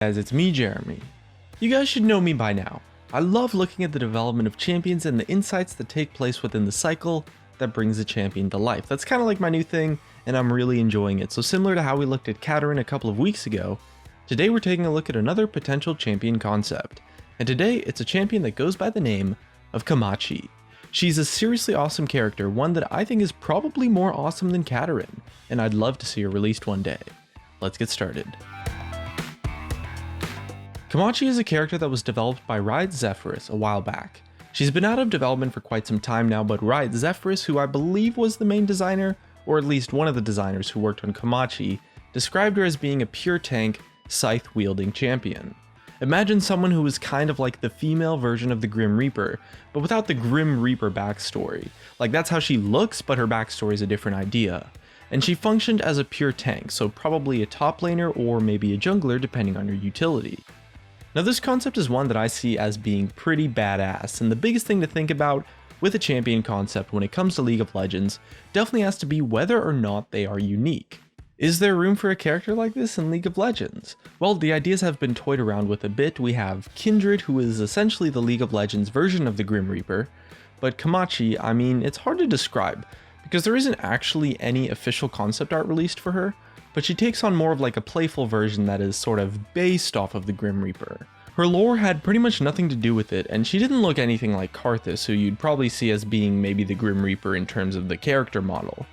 Guys, it's me, Jeremy. You guys should know me by now. I love looking at the development of champions and the insights that take place within the cycle that brings a champion to life. That's kind of like my new thing, and I'm really enjoying it. So similar to how we looked at Katarine a couple of weeks ago, today we're taking a look at another potential champion concept. And today, it's a champion that goes by the name of Komachi. She's a seriously awesome character, one that I think is probably more awesome than Katarine, and I'd love to see her released one day. Let's get started. Komachi is a character that was developed by Riot Zephyrus a while back. She's been out of development for quite some time now, but Riot Zephyrus, who I believe was the main designer, or at least one of the designers who worked on Komachi, described her as being a pure tank, scythe-wielding champion. Imagine someone who was kind of like the female version of the Grim Reaper, but without the Grim Reaper backstory. Like, that's how she looks, but her backstory is a different idea. And she functioned as a pure tank, so probably a top laner or maybe a jungler depending on your utility. Now, this concept is one that I see as being pretty badass, and the biggest thing to think about with a champion concept when it comes to League of Legends definitely has to be whether or not they are unique. Is there room for a character like this in League of Legends? Well, the ideas have been toyed around with a bit. We have Kindred, who is essentially the League of Legends version of the Grim Reaper, but Komachi, I mean, it's hard to describe, because there isn't actually any official concept art released for her, but she takes on more of like a playful version that is sort of based off of the Grim Reaper. Her lore had pretty much nothing to do with it, and she didn't look anything like Karthus, who you'd probably see as being maybe the Grim Reaper in terms of the character model.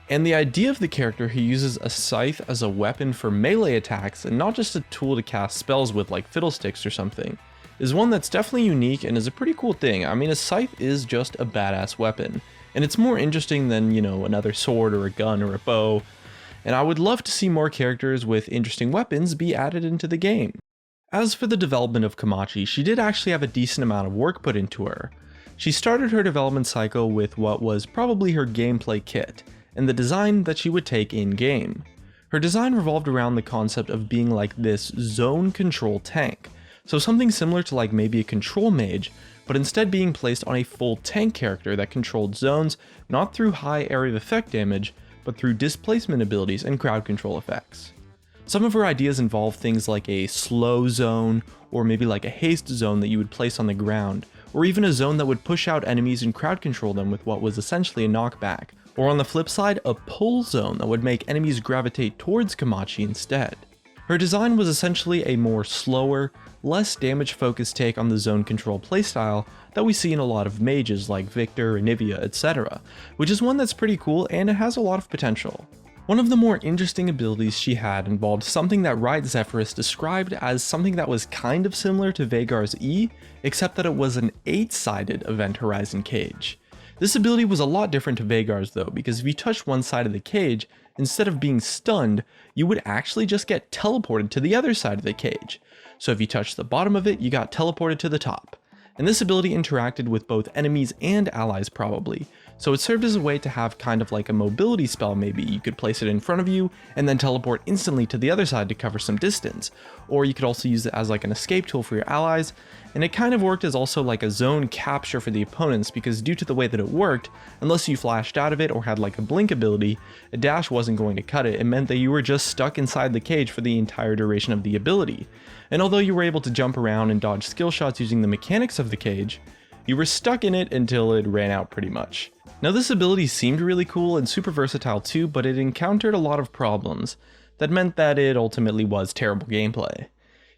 And the idea of the character who uses a scythe as a weapon for melee attacks and not just a tool to cast spells with like fiddlesticks or something, is one that's definitely unique and is a pretty cool thing. I mean, a scythe is just a badass weapon, and it's more interesting than, you know, another sword or a gun or a bow. And I would love to see more characters with interesting weapons be added into the game. As for the development of Komachi, she did actually have a decent amount of work put into her. She started her development cycle with what was probably her gameplay kit, and the design that she would take in-game. Her design revolved around the concept of being like this zone control tank, so something similar to like maybe a control mage, but instead being placed on a full tank character that controlled zones not through high area of effect damage, but through displacement abilities and crowd control effects. Some of her ideas involve things like a slow zone, or maybe like a haste zone that you would place on the ground, or even a zone that would push out enemies and crowd control them with what was essentially a knockback, or on the flip side, a pull zone that would make enemies gravitate towards Komachi instead. Her design was essentially a more slower, less damage-focused take on the zone control playstyle that we see in a lot of mages like Victor, Anivia, etc., which is one that's pretty cool and it has a lot of potential. One of the more interesting abilities she had involved something that Riot Zephyrus described as something that was kind of similar to Veigar's E, except that it was an 8-sided Event Horizon cage. This ability was a lot different to Veigar's though, because if you touched one side of the cage, instead of being stunned, you would actually just get teleported to the other side of the cage. So if you touched the bottom of it, you got teleported to the top. And this ability interacted with both enemies and allies probably, so it served as a way to have kind of like a mobility spell maybe. You could place it in front of you and then teleport instantly to the other side to cover some distance, or you could also use it as like an escape tool for your allies, and it kind of worked as also like a zone capture for the opponents because due to the way that it worked, unless you flashed out of it or had like a blink ability, a dash wasn't going to cut it. It meant that you were just stuck inside the cage for the entire duration of the ability. And although you were able to jump around and dodge skill shots using the mechanics of the cage, you were stuck in it until it ran out pretty much. Now, this ability seemed really cool and super versatile too, but it encountered a lot of problems that meant that it ultimately was terrible gameplay.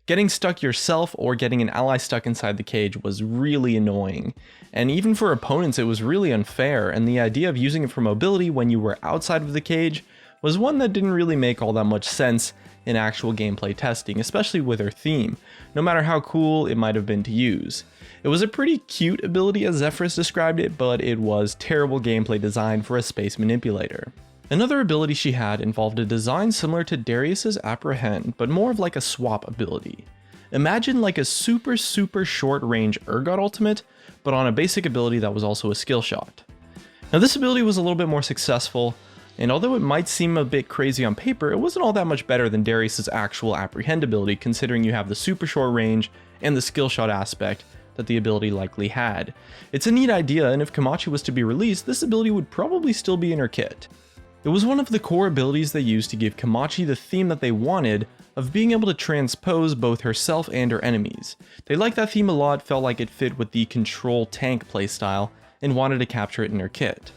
Getting stuck yourself or getting an ally stuck inside the cage was really annoying, and even for opponents it was really unfair, and the idea of using it for mobility when you were outside of the cage was one that didn't really make all that much sense in actual gameplay testing, especially with her theme, no matter how cool it might have been to use. It was a pretty cute ability as Zephyrus described it, but it was terrible gameplay design for a space manipulator. Another ability she had involved a design similar to Darius's Apprehend, but more of like a swap ability. Imagine like a super short range Urgot ultimate, but on a basic ability that was also a skill shot. Now, this ability was a little bit more successful, and although it might seem a bit crazy on paper, it wasn't all that much better than Darius's actual Apprehend ability, considering you have the super short range and the skill shot aspect that the ability likely had. It's a neat idea, and if Komachi was to be released, this ability would probably still be in her kit. It was one of the core abilities they used to give Komachi the theme that they wanted, of being able to transpose both herself and her enemies. They liked that theme a lot, felt like it fit with the control tank playstyle, and wanted to capture it in her kit.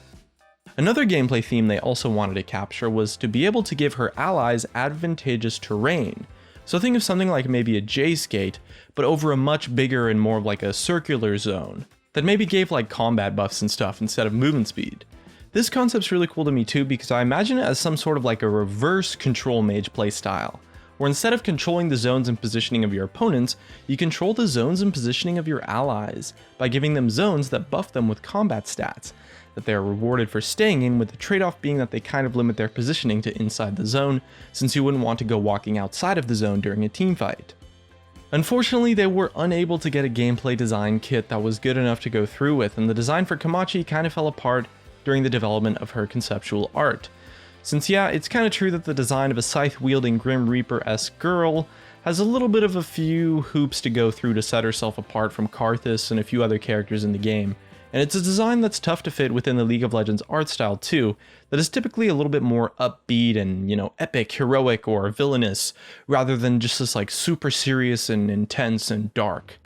Another gameplay theme they also wanted to capture was to be able to give her allies advantageous terrain. So think of something like maybe a J-skate, but over a much bigger and more like a circular zone, that maybe gave like combat buffs and stuff instead of movement speed. This concept's really cool to me too because I imagine it as some sort of like a reverse control mage playstyle, where instead of controlling the zones and positioning of your opponents, you control the zones and positioning of your allies by giving them zones that buff them with combat stats that they are rewarded for staying in, with the trade-off being that they kind of limit their positioning to inside the zone, since you wouldn't want to go walking outside of the zone during a team fight. Unfortunately, they were unable to get a gameplay design kit that was good enough to go through with, and the design for Komachi kind of fell apart during the development of her conceptual art. Since yeah, it's kind of true that the design of a scythe-wielding Grim Reaper-esque girl has a little bit of a few hoops to go through to set herself apart from Karthus and a few other characters in the game, and it's a design that's tough to fit within the League of Legends art style too, that is typically a little bit more upbeat and, epic, heroic, or villainous, rather than just this like super serious and intense and dark.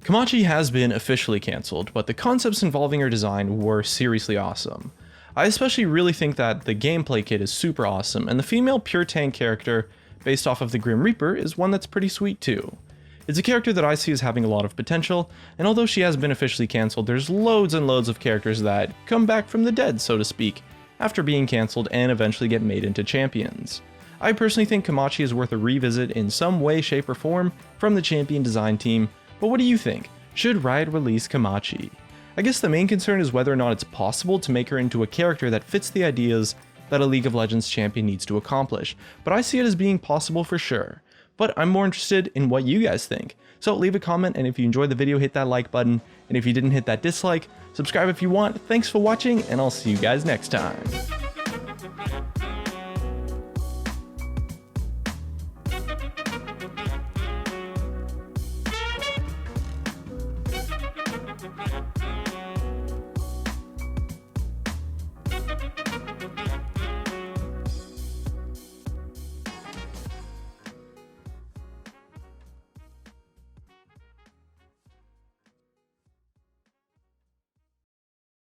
Komachi has been officially cancelled, but the concepts involving her design were seriously awesome. I especially really think that the gameplay kit is super awesome, and the female pure tank character based off of the Grim Reaper is one that's pretty sweet too. It's a character that I see as having a lot of potential, and although she has been officially cancelled, there's loads and loads of characters that come back from the dead, so to speak, after being cancelled and eventually get made into champions. I personally think Komachi is worth a revisit in some way, shape, or form from the champion design team, but what do you think? Should Riot release Komachi? I guess the main concern is whether or not it's possible to make her into a character that fits the ideas that a League of Legends champion needs to accomplish, but I see it as being possible for sure. But I'm more interested in what you guys think. So leave a comment, and if you enjoyed the video, hit that like button, and if you didn't hit that dislike, subscribe if you want. Thanks for watching, and I'll see you guys next time.